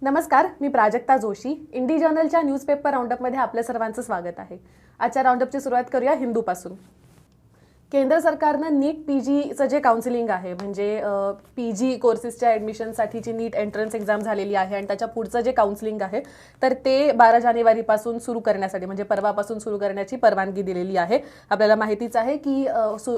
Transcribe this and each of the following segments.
नमस्कार, मी प्राजक्ता जोशी. इंडी जर्नलच्या न्यूजपेपर राऊंडअपमध्ये आपल्या सर्वांचं स्वागत आहे. आजच्या राऊंडअपची सुरुवात करूया हिंदूपासून. केंद्र सरकारनं नीट पीजीचं जे काउन्सिलिंग आहे, म्हणजे पीजी कोर्सेसच्या ॲडमिशनसाठीची नीट एंट्रन्स एक्झाम झालेली आहे आणि त्याच्या पुढचं जे काउन्सिलिंग आहे तर ते 12 जानेवारीपासून सुरू करण्यासाठी, म्हणजे परवापासून सुरू करण्याची परवानगी दिलेली आहे. आपल्याला माहितीच आहे की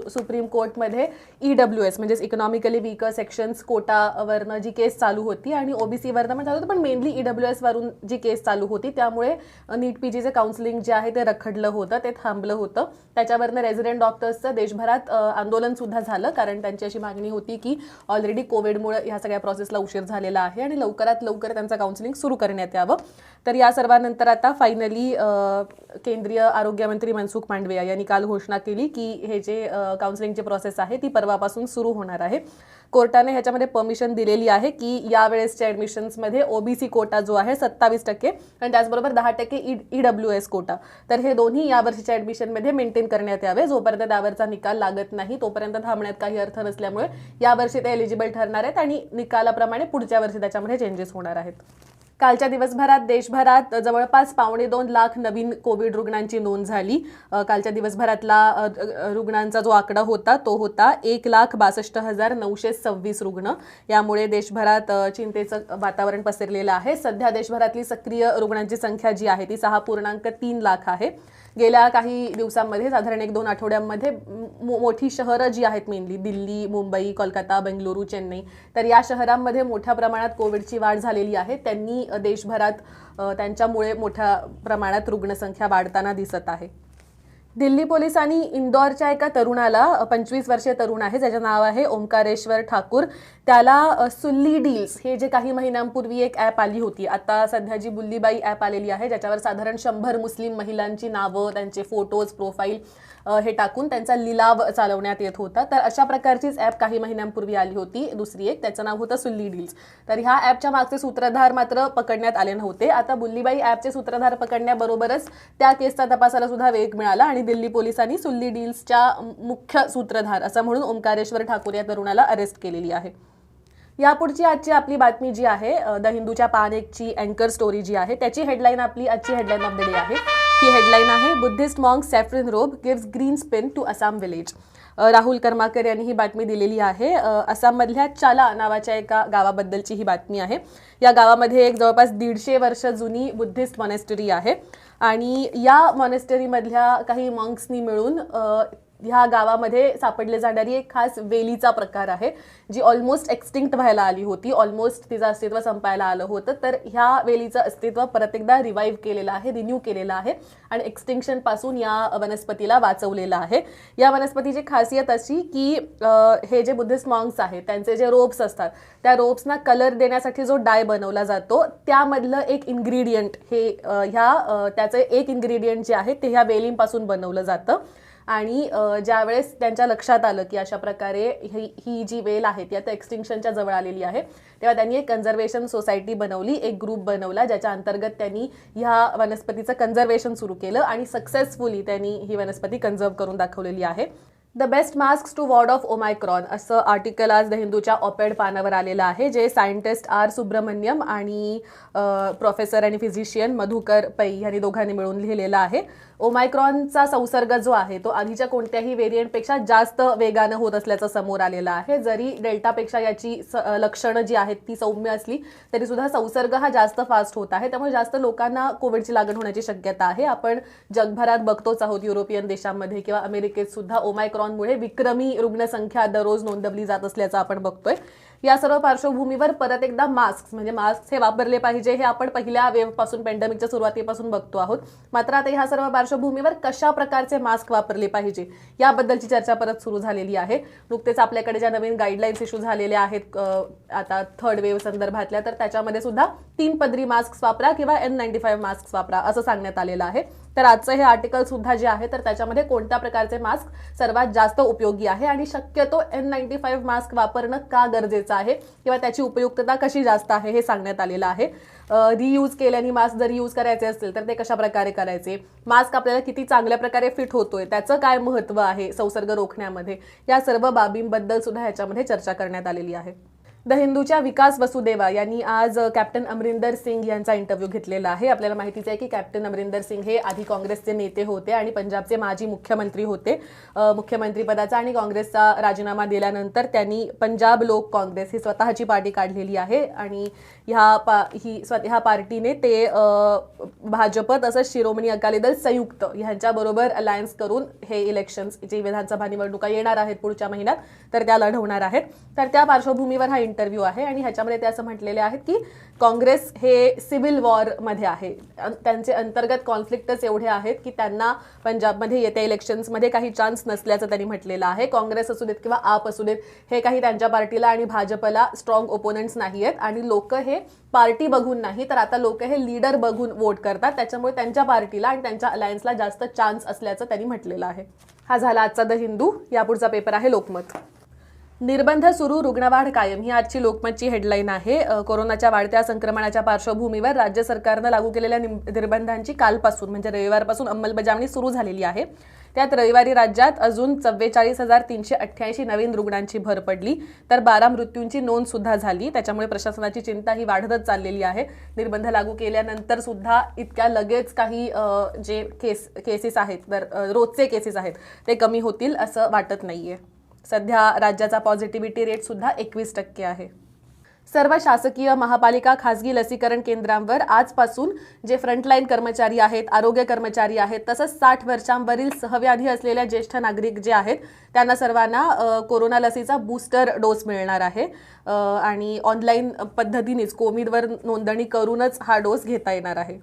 सुप्रीम कोर्टमध्ये EWS म्हणजेच इकॉनॉमिकली वीकर सेक्शन्स कोटावरनं जी केस चालू होती आणि OBCवरनं पण चालू होती, पण मेनली EWS वरून जी केस चालू होती त्यामुळे नीट पीजीचे काउन्सिलिंग जे आहे ते रखडलं होतं, ते थांबलं होतं. त्याच्यावरनं रेझिडेंट डॉक्टर्सचं देशभरात आंदोलन सुद्धा झालं, कारण त्यांची अशी मागणी होती की ऑलरेडी कोविडमुळे ह्या सगळ्या प्रोसेसला उशीर झालेला आहे आणि लवकरात लवकर त्यांचं काउन्सिलिंग सुरू करण्यात यावं. तर या सर्वांनंतर आता फायनली केंद्रीय आरोग्यमंत्री मनसुख मांडविया यांनी काल घोषणा केली की हे जे काउन्सिलिंगची प्रोसेस आहे ती परवापासून सुरू होणार आहे. कोर्टाने ह्याच्यामध्ये परमिशन दिलेली आहे की यावेळेसच्या ॲडमिशन्समध्ये OBC कोटा जो आहे 27% आणि त्याचबरोबर 10% EWS कोटा, तर हे दोन्ही यावर्षीच्या ॲडमिशनमध्ये मेंटेन करण्यात यावे. जोपर्यंत त्यावरचा निकाल लागत नाही तोपर्यंत थांबण्यात काही अर्थ नसल्यामुळे यावर्षी ते एलिजिबल ठरणार आहेत आणि निकालाप्रमाणे पुढच्या वर्षी त्याच्यामध्ये चेंजेस होणार आहेत. कालच्या दिवसभरात देशभरात जवळपास 2.25 लाख नवीन कोविड रुग्णांची नोंद झाली. कालच्या दिवसभरातला रुग्णांचा जो आकडा होता तो होता 1,62,926 रुग्ण. यामुळे देशभरात चिंतेचं वातावरण पसरलेलं आहे. सध्या देशभरातली सक्रिय रुग्णांची संख्या जी आहे ती 6.3 लाख आहे. गेल्या काही दिवसांमध्ये, साधारण 1-2 आठवड्यांमध्ये मोठी शहरं जी आहेत, मेनली दिल्ली, मुंबई, कोलकाता, बेंगलुरू, चेन्नई, तर या शहरांमध्ये मोठ्या प्रमाणात कोविडची वाढ झालेली आहे. त्यांनी देशभरात त्यांच्यामुळे मोठ्या प्रमाणात रुग्णसंख्या वाढताना दिसत आहे. दिल्ली पोलिसांनी इंदौरच्या एका तरुणाला, 25 वर्षीय तरुण आहे ज्याचं नाव आहे ओमकारेश्वर ठाकूर, त्याला सुल्ली डील्स हे जे काही महिन्यांपूर्वी एक ॲप आली होती, आता सध्या जी बुल्लीबाई ॲप आलेली आहे ज्याच्यावर साधारण 100 मुस्लिम महिलांची नावं, त्यांचे फोटोज, प्रोफाईल हे टाकून त्यांचा लिलाव चालवण्यात येत होता. तर अशा प्रकारचीच ॲप काही महिन्यांपूर्वी आली होती दुसरी एक, त्याचं नाव होतं सुल्ली डील्स. तर ह्या ॲपच्या मागचे सूत्रधार मात्र पकडण्यात आले नव्हते. आता बुल्लीबाई ॲपचे सूत्रधार पकडण्याबरोबरच त्या केसचा तपासाला सुद्धा वेग मिळाला आणि दिल्ली पोलिसांनी सुल्ली डील्सच्या मुख्य सूत्रधार असं म्हणून ओमकारेश्वर ठाकूर या तरुणाला अरेस्ट केलेली आहे. यापुढची आजची आपली बातमी जी आहे, द हिंदूच्या पान 1ची अँकर स्टोरी जी आहे त्याची हेडलाईन, आपली आजची हेडलाईन ऑफ द डे आहे. ही हेडलाईन आहे, Buddhist monk saffron robe gives green spin to Assam village. Rahul Karmakar यांनी ही बातमी दिलेली आहे. आसाममधल्या चाला नावाच्या एका गावाबद्दलची ही बातमी आहे. या गावामध्ये एक जवळपास 150 वर्ष जुनी बुद्धिस्ट मॉनेस्टरी आहे आणि या मॉनेस्टरीमधल्या काही मॉन्क्सनी मिळून ह्या गावामध्ये सापडले जाणारी एक खास वेलीचा प्रकार आहे जी ऑलमोस्ट एक्सटिंक्ट व्हायला आली होती, ऑलमोस्ट तिचं अस्तित्व संपायला आलं होतं. तर ह्या वेलीचं अस्तित्व परत एकदा रिवाईव्ह केलेलं आहे, रिन्यू केलेलं आहे आणि एक्सटिंक्शनपासून या वनस्पतीला वाचवलेलं आहे. या वनस्पतीची खासियत अशी की हे जे बुद्धिस्ट मॉन्क्स आहेत त्यांचे जे रोब्स असतात त्या रोब्सना कलर देण्यासाठी जो डाय बनवला जातो त्यामधलं एक इन्ग्रेडियंट हे त्याचं एक इन्ग्रेडियंट जे आहे ते ह्या वेलींपासून बनवलं जातं. आणि ज्यावेळेस त्यांच्या लक्षात आलं की अशा प्रकारे ही जी वेल आहे ती आता एक्सटिंक्शनच्या जवळ आलेली आहे, तेव्हा त्यांनी एक कन्झर्वेशन सोसायटी बनवली, एक ग्रुप बनवला ज्याच्या अंतर्गत त्यांनी ह्या वनस्पतीचं कन्झर्वेशन सुरू केलं आणि सक्सेसफुली त्यांनी ही वनस्पती कन्झर्व करून दाखवलेली आहे. The best mask to ward off Omicron असं आर्टिकल आज द हिंदूच्या ऑपेड पानावर आलेलं आहे, जे सायंटिस्ट R सुब्रमण्यम आणि प्रोफेसर आणि फिजिशियन मधुकर पै यांनी दोघांनी मिळून लिहिलेलं आहे. ओमायक्रॉनचा संसर्ग जो आहे तो आधीच्या कोणत्याही व्हेरियंटपेक्षा जास्त वेगानं होत असल्याचं समोर आलेलं आहे. जरी डेल्टापेक्षा याची लक्षणं जी आहेत ती सौम्य असली तरी सुद्धा संसर्ग हा जास्त फास्ट होत आहे, त्यामुळे जास्त लोकांना कोविडची लागण होण्याची शक्यता आहे. आपण जगभरात बघतोच आहोत, युरोपियन देशांमध्ये किंवा अमेरिकेत सुद्धा ओमायक्रॉनमुळे विक्रमी रुग्णसंख्या दररोज नोंदवली जात असल्याचं आपण बघतोय. या सर्व पार्श्वभूमीवर परत एकदा मास्क हे वापरले पाहिजे हे आपण पहिल्या वेव्हपासून, पॅन्डेमिकच्या सुरुवातीपासून बघतो आहोत. मात्र आता ह्या सर्व पार्श्वभूमीवर कशा प्रकारचे मास्क वापरले पाहिजे याबद्दलची चर्चा परत सुरू झालेली आहे. नुकतेच आपल्याकडे ज्या नवीन गाईडलाईन्स इश्यू झालेल्या आहेत आता थर्ड वेव्ह संदर्भातल्या, तर त्याच्यामध्ये सुद्धा 3 पदरी मास्क वापरा किंवा N95 मास्क वापरा असं सांगण्यात आलेलं आहे. तर आजचं हे आर्टिकल सुद्धा जे आहे तर त्याच्यामध्ये कोणत्या प्रकारचे मास्क सर्वात जास्त उपयोगी आहे आणि शक्यतो N95 मास्क वापरणं का गरजेचं आहे किंवा त्याची उपयुक्तता कशी जास्त आहे हे सांगण्यात आलेलं आहे. रियूज केल्याने मास्क जर यूज करायचे असतील तर ते कशा प्रकारे करायचे, मास्क आपल्याला किती चांगल्या प्रकारे फिट होतोय, त्याचं काय महत्त्व आहे संसर्ग रोखण्यामध्ये, या सर्व बाबींबद्दल सुद्धा ह्याच्यामध्ये चर्चा करण्यात आलेली आहे. द हिंदूच्या विकास वसुदेवा यांनी आज कॅप्टन अमरिंदर सिंग यांचा इंटरव्ह्यू घेतलेला आहे। आपल्याला माहितीच आहे की कॅप्टन अमरिंदर सिंग हे आधी काँग्रेसचे नेते होते आणि पंजाबचे माजी मुख्यमंत्री होते। मुख्यमंत्री पदाचा आणि काँग्रेसचा राजीनामा दिल्यानंतर त्यांनी पंजाब लोक काँग्रेस ही स्वतःची पार्टी काढलेली आहे आणि ह्या पार्टीने ते भाजप तसंच शिरोमणी अकाली दल संयुक्त यांच्याबरोबर अलायन्स करून हे इलेक्शन्स जी विधानसभा निवडणुका येणार आहेत पुढच्या महिन्यात तर त्या लढवणार आहेत। तर त्या पार्श्वभूमीवर हा इंटरव्ह्यू आहे आणि ह्याच्यामध्ये ते असं म्हटलेले आहेत की काँग्रेस हे सिव्हिल वॉर मध्ये आहे। त्यांचे अंतर्गत कॉन्फ्लिक्टच एवढे आहेत की त्यांना पंजाबमध्ये येत्या इलेक्शन्समध्ये काही चान्स नसल्याचं त्यांनी म्हटलेलं आहे। काँग्रेस असू देत किंवा आप असू देत हे काही त्यांच्या पार्टीला आणि भाजपला स्ट्रॉंग ओपोनंट्स नाही आहेत आणि लोक हे पार्टी बघून नाही तर आता लोक हे लीडर बघून वोट करतात, त्याच्यामुळे त्यांच्या पार्टीला आणि त्यांच्या अलायन्सला जास्त चान्स असल्याचं त्यांनी म्हटलेलं आहे। हा झाला आजचा द हिंदू। यापुढचा पेपर आहे लोकमत। निर्बंध सुरू, रुग्णवाढ कायम ही आजची लोकमतची हेडलाईन आहे। कोरोनाच्या वाढत्या संक्रमणाच्या पार्श्वभूमीवर राज्य सरकारनं लागू केलेल्या निर्बंधांची कालपासून म्हणजे रविवारपासून अंमलबजावणी सुरू झालेली आहे। त्यात रविवारी राज्यात अजून 44,388 नवीन रुग्णांची भर पडली तर 12 मृत्यूंची नोंद सुद्धा झाली। त्याच्यामुळे प्रशासनाची चिंता ही वाढतच चाललेली आहे। निर्बंध लागू केल्यानंतर सुद्धा इतक्या लगेच काही जे केसेस आहेत तर रोजचे केसेस आहेत ते कमी होतील असं वाटत नाहीये। सध्या राज्याचा पॉझिटिव्हिटी रेट सुद्धा 21% आहे। सर्व शासकीय महापालिका खासगी लसीकरण केंद्रांवर आजपासून जे फ्रंटलाईन कर्मचारी आहेत, आरोग्य कर्मचारी आहेत तसंच 60 वर्षांवरील सहव्याधी असलेल्या ज्येष्ठ नागरिक जे आहेत त्यांना सर्वांना कोरोना लसीचा बूस्टर डोस मिळणार आहे आणि ऑनलाईन पद्धतीनेच कोविडवर नोंदणी करूनच हा डोस घेता येणार आहे।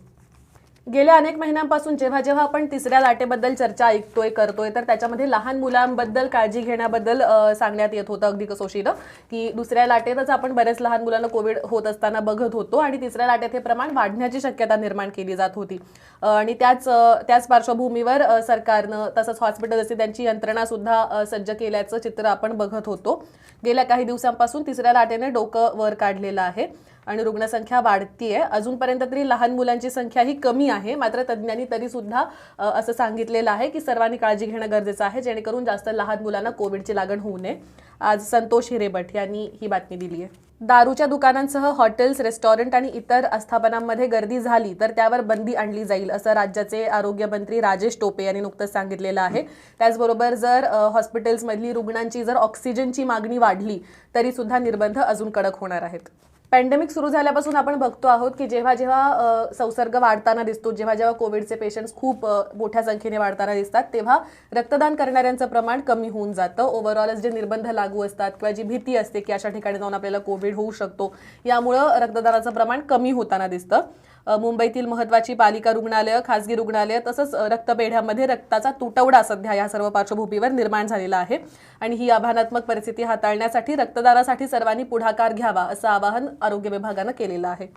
गेल्या अनेक महिन्यांपासून जेव्हा आपण तिसऱ्या लाटेबद्दल चर्चा ऐकतोय करतोय तर त्याच्यामध्ये लहान मुलांबद्दल काळजी घेण्याबद्दल सांगण्यात येत होतं अगदी कसोशीनं की दुसऱ्या लाटेतच आपण बरेच लहान मुलांना कोविड होत असताना बघत होतो आणि तिसऱ्या लाटेत हे प्रमाण वाढण्याची शक्यता निर्माण केली जात होती आणि त्याच पार्श्वभूमीवर सरकारनं तसंच हॉस्पिटल असते त्यांची यंत्रणा सुद्धा सज्ज केल्याचं चित्र आपण बघत होतो। गेल्या काही दिवसांपासून तिसऱ्या लाटेने डोकं वर काढलेलं आहे आणि रुग्णसंख्या वाढतीये। अजूनपर्यंत तरी लहान मुलांची संख्या ही कमी आहे, मात्र तज्ज्ञांनी तरी सुद्धा असं सांगितलेलं आहे की सर्वांनी काळजी घेणं गरजेचं आहे जेणेकरून जास्त लहान मुलांना कोविडची लागण होऊ नये। आज संतोष हिरेमठ यांनी ही बातमी दिली आहे। दारूच्या दुकानांसह हॉटेल्स, रेस्टॉरंट आणि इतर आस्थापनांमध्ये गर्दी झाली तर त्यावर बंदी आणली जाईल असं राज्याचे आरोग्य मंत्री राजेश टोपे यांनी नुकतंच सांगितलेलं आहे। त्याचबरोबर जर हॉस्पिटल्समधली रुग्णांची जर ऑक्सिजनची मागणी वाढली तरी सुद्धा निर्बंध अजून कडक होणार आहेत। पॅन्डेमिक सुरू झाल्यापासून आपण बघतो आहोत की जेव्हा संसर्ग वाढताना दिसतो, जेव्हा कोविडचे पेशंट्स खूप मोठ्या संख्येने वाढताना दिसतात तेव्हा रक्तदान करणाऱ्यांचं प्रमाण कमी होऊन जातं। ओव्हरऑल जे निर्बंध लागू असतात किंवा जी भीती असते की अशा ठिकाणी जाऊन आपल्याला कोविड होऊ शकतो यामुळं रक्तदानाचं प्रमाण कमी होताना दिसतं। मुंबईतील महत्त्वाची पालिका रुग्णालय, खासगी रुग्णालय तसंच रक्तपेढ्यामध्ये रक्ताचा तुटवडा सध्या या सर्व पार्श्वभूमीवर निर्माण झालेला आहे आणि ही आव्हानात्मक परिस्थिती हाताळण्यासाठी रक्तदानासाठी सर्वांनी पुढाकार घ्यावा असं आवाहन आरोग्य विभागानं केलेलं आहे।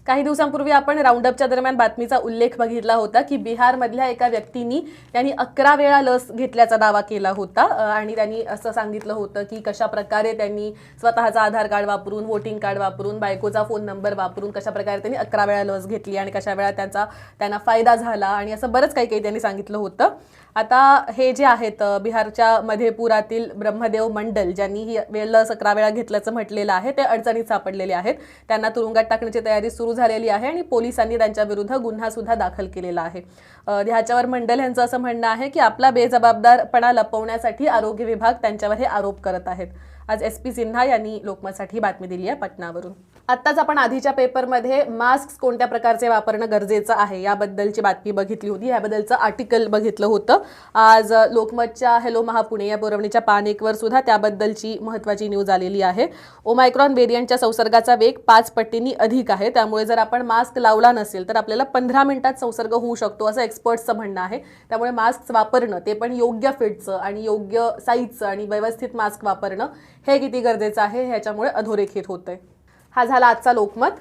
काही दिवसांपूर्वी आपण राऊंडअपच्या दरम्यान बातमीचा उल्लेख बघितला होता की बिहारमधल्या एका व्यक्तींनी त्यांनी 11 वेळा लस घेतल्याचा दावा केला होता आणि त्यांनी असं सांगितलं होतं की कशा प्रकारे त्यांनी स्वतःचा आधार कार्ड वापरून, वोटिंग कार्ड वापरून, बायकोचा फोन नंबर वापरून कशा प्रकारे त्यांनी 11 वेळा लस घेतली आणि कशा वेळा त्यांना फायदा झाला आणि असं बरंच काही त्यांनी सांगितलं होतं। आता हे जे आहेत बिहारच्या मधेपुरातील ब्रह्मदेव मंडल ज्यांनी ही लस 11 वेळा घेतल्याचं म्हटलेलं आहे ते अडचणीत सापडलेले आहेत। त्यांना तुरुंगात टाकण्याची तयारी सुरू झालेली आहे आणि पोलिसांनी त्यांच्या विरुद्ध गुन्हा सुद्धा दाखल केलेला आहे। ह्याच्यावर मंडल यांचं असं म्हणणं आहे की आपला बेजबाबदारपणा लपवण्यासाठी आरोग्य विभाग त्यांच्यावर हे आरोप करत आहेत। आज SP सिन्हा यांनी लोकमतसाठी बातमी दिली आहे पटनावरून। आत्ताच आपण आधीच्या पेपरमध्ये मास्क कोणत्या प्रकारचे वापरणं गरजेचं आहे याबद्दलची बातमी बघितली होती, याबद्दलचं आर्टिकल बघितलं होतं। आज लोकमतच्या हेलो महापुणे या पुरवणीच्या पान 1 वर सुद्धा त्याबद्दलची महत्त्वाची न्यूज आलेली आहे। ओमायक्रॉन व्हेरियंटच्या संसर्गाचा वेग 5 पटींनी अधिक आहे, त्यामुळे जर आपण मास्क लावला नसेल तर आपल्याला 15 मिनिटात संसर्ग होऊ शकतो असं एक्सपर्ट्सचं म्हणणं आहे। त्यामुळे मास्क वापरणं ते पण योग्य फिटचं आणि योग्य साईजचं आणि व्यवस्थित मास्क वापरणं हे किती गरजेचं आहे ह्याच्यामुळे अधोरेखित होतंय। हा झाला आजचा लोकमत।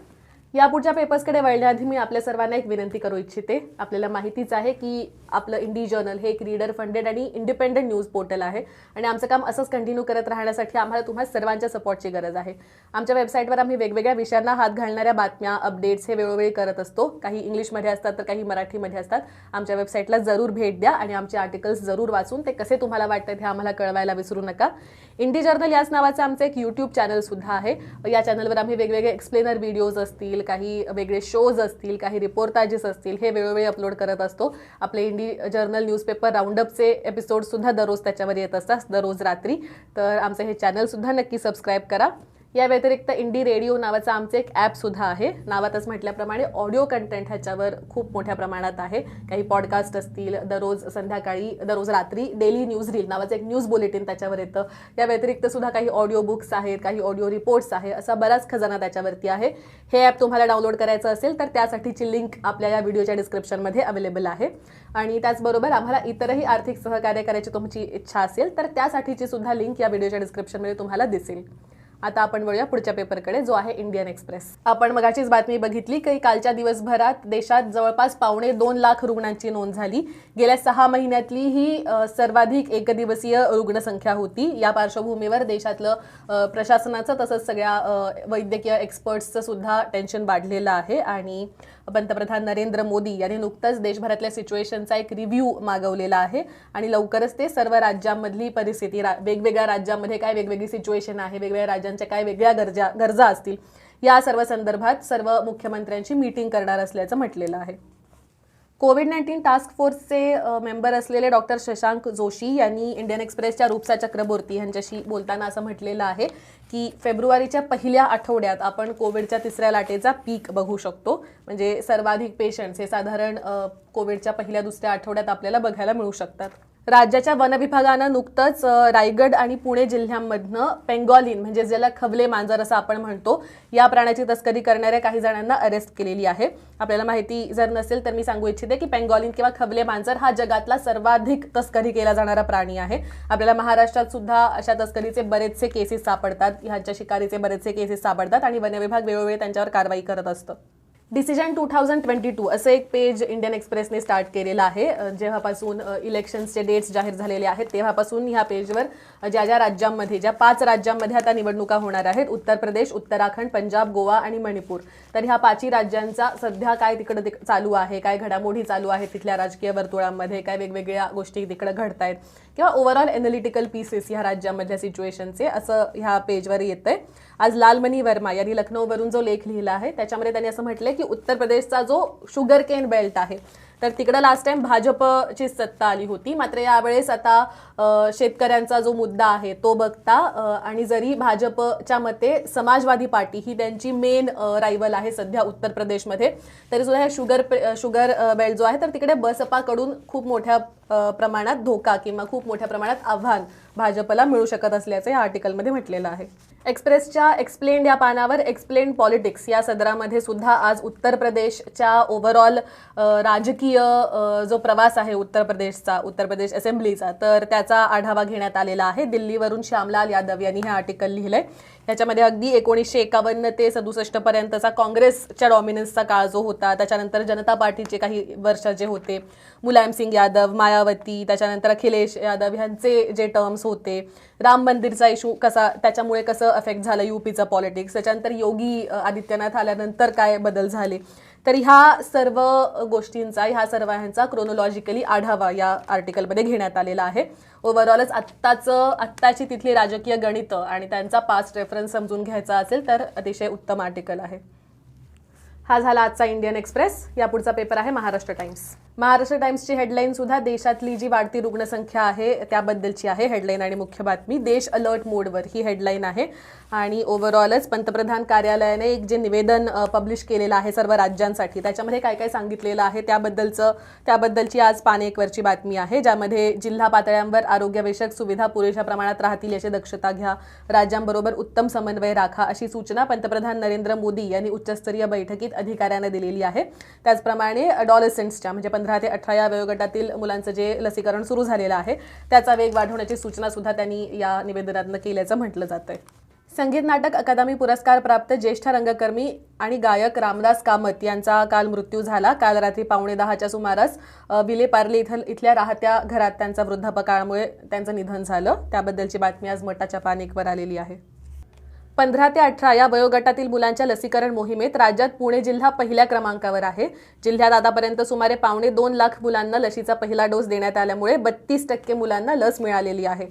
यापुढच्या पेपर्सकडे वळण्याआधी मी आपल्या सर्वांना एक विनंती करू इच्छिते. आपल्याला माहितीच आहे की आपलं इंडी जर्नल हे एक रीडर फंडेड आणि इंडिपेंडंट न्यूज पोर्टल आहे आणि आमचं काम असंच कंटिन्यू करत राहण्यासाठी आम्हाला तुम्हा सर्वांच्या सपोर्टची गरज आहे. आमच्या वेबसाईटवर आम्ही वेगवेगळ्या विषयांना हात घालणाऱ्या बातम्या, अपडेट्स हे वेळोवेळी करत असतो. काही इंग्लिशमध्ये असतात तर काही मराठीमध्ये असतात. आमच्या वेबसाईटला जरूर भेट द्या आणि आमचे आर्टिकल्स जरूर वाचून ते कसे तुम्हाला वाटतात हे आम्हाला कळवायला विसरू नका. इंडी जर्नल याच नावाचं आमचं एक यूट्यूब चॅनल सुद्धा आहे. या चॅनलवर आम्ही वेगवेगळे एक्सप्लेनर व्हिडिओज असतील, काही वेगळे शोज असतील, काही रिपोर्टाजेस असतील, हे वेळोवेळी अपलोड करत असतो. आपले इंडी जर्नल न्यूजपेपर राऊंडअपचे एपिसोड सुद्धा दररोज त्याच्यावर येत असतात, दररोज रात्री. तर आमचं हे चॅनल सुद्धा नक्की सबस्क्राईब करा. या व्यतिरिक्त इंडी रेडिओ नावाचं आमचं एक ॲप सुद्धा आहे. नावातच म्हटल्याप्रमाणे ऑडिओ कंटेंट ह्याच्यावर खूप मोठ्या प्रमाणात आहे. काही पॉडकास्ट असतील, दररोज संध्याकाळी, दररोज रात्री डेली न्यूज रील नावाचं एक न्यूज बुलेटिन त्याच्यावर येतं. या व्यतिरिक्त सुद्धा काही ऑडिओ बुक्स आहेत, काही ऑडिओ रिपोर्ट्स आहे, असा बराच खजाना त्याच्यावरती आहे. हे ॲप तुम्हाला डाउनलोड करायचं असेल तर त्यासाठीची लिंक आपल्या या व्हिडिओच्या डिस्क्रिप्शनमध्ये अवेलेबल आहे. आणि त्याचबरोबर आम्हाला इतरही आर्थिक सहकार्य करायची तुमची इच्छा असेल तर त्यासाठीची सुद्धा लिंक या व्हिडिओच्या डिस्क्रिप्शनमध्ये तुम्हाला दिसेल. आता आपण वळूया पुढच्या पेपरकडे, जो आहे इंडियन एक्सप्रेस. आपण मगाचीच बातमी बघितली की कालच्या दिवसभरात देशात जवळपास 2.25 लाख रुग्णांची नोंद झाली. गेल्या 6 महिन्यातली ही सर्वाधिक एकदिवसीय रुग्णसंख्या होती. या पार्श्वभूमीवर देशातलं प्रशासनाचं तसंच सगळ्या वैद्यकीय एक्सपर्ट्सचं सुद्धा टेन्शन वाढलेलं आहे आणि पंतप्रधान नरेंद्र मोदी यांनी नुकतंच देशभरातल्या सिच्युएशनचा एक रिव्ह्यू मागवलेला आहे आणि लवकरच ते सर्व राज्यांमधली परिस्थिती, वेगवेगळ्या राज्यांमध्ये काय वेगवेगळी सिच्युएशन आहे, वेगवेगळ्या राज्यांच्या काय वेगळ्या गरजा असतील, या सर्व संदर्भात सर्व मुख्यमंत्र्यांची मीटिंग करणार असल्याचं म्हटलेलं आहे. कोविड-19 टास्क फोर्सचे मेंबर असलेले डॉक्टर शशांक जोशी यांनी इंडियन एक्सप्रेसच्या रूपसा चक्रबोर्ती यांच्याशी बोलताना असं म्हटलेलं आहे की फेब्रुवारीच्या पहिल्या आठवड्यात आपण कोविडच्या 3ऱ्या लाटेचा पीक बघू शकतो. म्हणजे सर्वाधिक पेशंट्स हे साधारण कोविडच्या पहिल्या 2ऱ्या आठवड्यात आपल्याला बघायला मिळू शकतात. राज्याच्या वन विभागानं नुकतंच रायगड आणि पुणे जिल्ह्यांमधनं पेंगॉलिन, म्हणजे ज्याला खवले मांजर असं आपण म्हणतो, या प्राण्याची तस्करी करणाऱ्या काही जणांना अरेस्ट केलेली आहे. आपल्याला माहिती जर नसेल तर मी सांगू इच्छिते की पेंगॉलिन किंवा खवले मांजर हा जगातला सर्वाधिक तस्करी केला जाणारा प्राणी आहे. आपल्याला महाराष्ट्रात सुद्धा अशा तस्करीचे बरेचसे केसेस सापडतात, ह्यांच्या शिकारीचे बरेचसे केसेस सापडतात आणि वन विभाग वेळोवेळी त्यांच्यावर कारवाई करत असतं. डिसिजन 2022 असं एक पेज इंडियन एक्सप्रेसने स्टार्ट केलेलं आहे. जेव्हापासून इलेक्शन्सचे डेट्स जाहीर झालेले आहेत तेव्हापासून ह्या पेजवर ज्या राज्यांमध्ये, ज्या 5 राज्यांमध्ये आता निवडणुका होणार आहेत, उत्तर प्रदेश, उत्तराखंड, पंजाब, गोवा आणि मणिपूर, तर ह्या 5ही राज्यांचा सध्या काय तिकडं चालू आहे, काय घडामोडी चालू आहेत तिथल्या राजकीय वर्तुळांमध्ये, काय वेगवेगळ्या गोष्टी तिकडं घडत आहेत किंवा ओव्हरऑल एनालिटिकल पीसेस ह्या राज्यांमधल्या सिच्युएशनचे, असं ह्या पेजवर येतंय. आज लालमणी वर्मा यांनी लखनौवरून जो लेख लिहिला आहे त्याच्यामध्ये त्यांनी असं म्हटलंय की उत्तर प्रदेशचा जो शुगर केन बेल्ट आहे तर तिकडं लास्ट टाइम भाजपची सत्ता आली होती, मात्र यावेळेस आता शेतकऱ्यांचा जो मुद्दा आहे तो बघता आणि जरी भाजपच्या मते समाजवादी पार्टी ही त्यांची मेन रायव्हल आहे सध्या उत्तर प्रदेशमध्ये, तरी सुद्धा हे शुगर बेल्ट जो आहे तर तिकडे बसपाकडून खूप मोठ्या प्रमाणात धोका किंवा खूप मोठ्या प्रमाणात आव्हान भाजपला मिळू शकत असल्याचं या आर्टिकलमध्ये म्हटलेलं आहे. एक्सप्रेसच्या एक्सप्लेन्ड या पानावर एक्सप्लेन्ड पॉलिटिक्स या सदरामध्ये सुद्धा आज उत्तर प्रदेशच्या ओव्हरऑल राजकीय जो प्रवास आहे उत्तर प्रदेश असेंब्लीचा, तर त्याचा आढावा घेण्यात आलेला आहे. दिल्लीवरून श्यामलाल यादव यांनी हे आर्टिकल लिहिलंय. याच्यामध्ये अगदी 1951 ते 67 पर्यंतचा काँग्रेसच्या डॉमिनन्सचा काळ जो होता, त्याच्यानंतर जनता पार्टीचे काही वर्ष जे होते, मुलायमसिंग यादव, मायावती, त्याच्यानंतर अखिलेश यादव यांचे जे टर्म्स होते, राम मंदिरचा इशू कसा, त्याच्यामुळे कसं अफेक्ट झालं यूपीचं पॉलिटिक्स, त्याच्यानंतर योगी आदित्यनाथ आल्यानंतर काय बदल झाले, तर ह्या सर्व गोष्टींचा, ह्या सर्वांचा क्रोनॉलॉजिकली आढावा या आर्टिकलमध्ये घेण्यात आलेला आहे. ओव्हरऑलच आत्ताची तिथली राजकीय गणितं आणि त्यांचा पास्ट रेफरन्स समजून घ्यायचा असेल तर अतिशय उत्तम आर्टिकल आहे. हा झाला आजचा इंडियन एक्सप्रेस. या पुढचा पेपर आहे महाराष्ट्र टाइम्स. महाराष्ट्र टाइम्सची हेडलाईन सुद्धा देशातली जी वाढती रुग्णसंख्या आहे त्याबद्दलची आहे. हेडलाईन आणि मुख्य बातमी देश अलर्ट मोडवर ही हेडलाईन आहे आणि ओव्हरऑलच पंतप्रधान कार्यालयाने एक जे निवेदन पब्लिश केलेलं आहे सर्व राज्यांसाठी, त्याच्यामध्ये काय काय सांगितलेलं आहे त्याबद्दलची आज पाने 1 वरची बातमी आहे, ज्यामध्ये जिल्हा पातळ्यांवर आरोग्यविषयक सुविधा पुरेशा प्रमाणात राहतील याची दक्षता घ्या, राज्यांबरोबर उत्तम समन्वय राखा, अशी सूचना पंतप्रधान नरेंद्र मोदी यांनी उच्चस्तरीय बैठकीत अधिकाऱ्यांना दिलेली आहे. त्याचप्रमाणे अडॉलसेंट्सच्या म्हणजे 15 ते 18 या वयोगटातील मुलांचं जे लसीकरण सुरू झालेलं आहे त्याचा वेग वाढवण्याची सूचना सुद्धा त्यांनी या निवेदनातून केल्याचं म्हटलं जातंय. संगीत नाटक अकादमी पुरस्कार प्राप्त ज्येष्ठ रंगकर्मी आणि गायक रामदास कामत यांचा काल मृत्यू झाला. काल रात्री 9:15च्या सुमारास विलेपार्ले इथल्या राहत्या घरात त्यांचा वृद्धापकाळामुळे त्यांचं निधन झालं. त्याबद्दलची बातमी आज मटाच्या पानिकवर आलेली आहे. 15 ते 18 या वयोगटातील मुलांच्या लसीकरण मोहिमेत राज्यात पुणे जिल्हा पहिल्या क्रमांकावर आहे. जिल्ह्यात आतापर्यंत सुमारे 2.25 लाख मुलांना लशीचा पहिला डोस देण्यात आल्यामुळे 32% मुलांना लस मिळालेली आहे.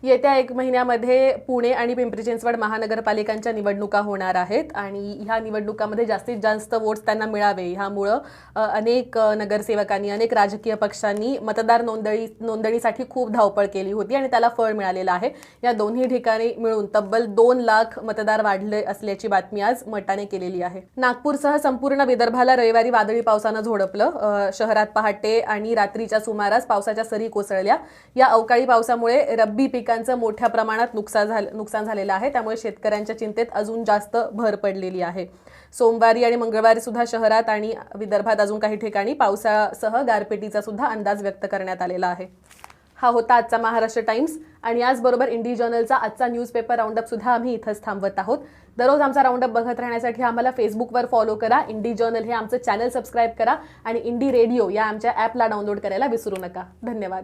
येत्या 1 महिन्यामध्ये पुणे आणि पिंपरी चिंचवड महानगरपालिकांच्या निवडणुका होणार आहेत आणि ह्या निवडणुकामध्ये जास्तीत जास्त वोट्स त्यांना मिळावे ह्यामुळं अनेक नगरसेवकांनी, अनेक राजकीय पक्षांनी मतदार नोंदणीसाठी खूप धावपळ केली होती आणि त्याला फळ मिळालेलं आहे. या दोन्ही ठिकाणी मिळून तब्बल 2 लाख मतदार वाढले असल्याची बातमी आज मटाने केलेली आहे. नागपूरसह संपूर्ण विदर्भाला रविवारी वादळी पावसानं झोडपलं. शहरात पहाटे आणि रात्रीच्या सुमारास पावसाच्या सरी कोसळल्या. या अवकाळी पावसामुळे रब्बी पिकांचं मोठ्या प्रमाणात नुकसान झालेलं आहे. त्यामुळे शेतकऱ्यांच्या चिंतेत अजून जास्त भर पडलेली आहे. सोमवारी आणि मंगळवारी सुद्धा शहरात आणि विदर्भात अजून काही ठिकाणी पावसासह गारपिटीचा सुद्धा अंदाज व्यक्त करण्यात आलेला आहे. हा होता आजचा महाराष्ट्र टाइम्स आणि याचबरोबर इंडी जर्नलचा आजचा न्यूजपेपर राऊंडअप सुद्धा आम्ही इथंच थांबवत आहोत. दररोज आमचा राऊंडअप बघत राहण्यासाठी आम्हाला फेसबुकवर फॉलो करा. इंडी जर्नल हे आमचं चॅनल सबस्क्राईब करा आणि इंडी रेडिओ या आमच्या ॲपला डाउनलोड करायला विसरू नका. धन्यवाद.